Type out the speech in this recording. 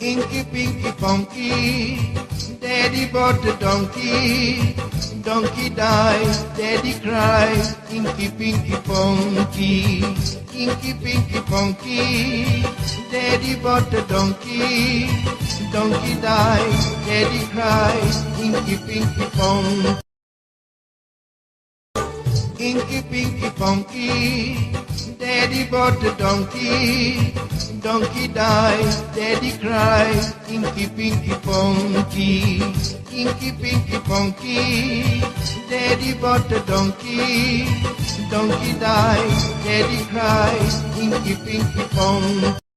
Inky, pinky, ponky, daddy bought a donkey. Donkey died, daddy cried, Inky, pinky, ponky. Inky, pinky, ponky, daddy bought a donkey. Donkey died, daddy cried, Inky, pinky, ponky. Inky, pinky, ponky, daddy bought a donkey. Donkey died, daddy cried, Inky, pinky, ponky. Inky, pinky, ponky, daddy bought a donkey. Donkey died, daddy cried, Inky, pinky, ponky.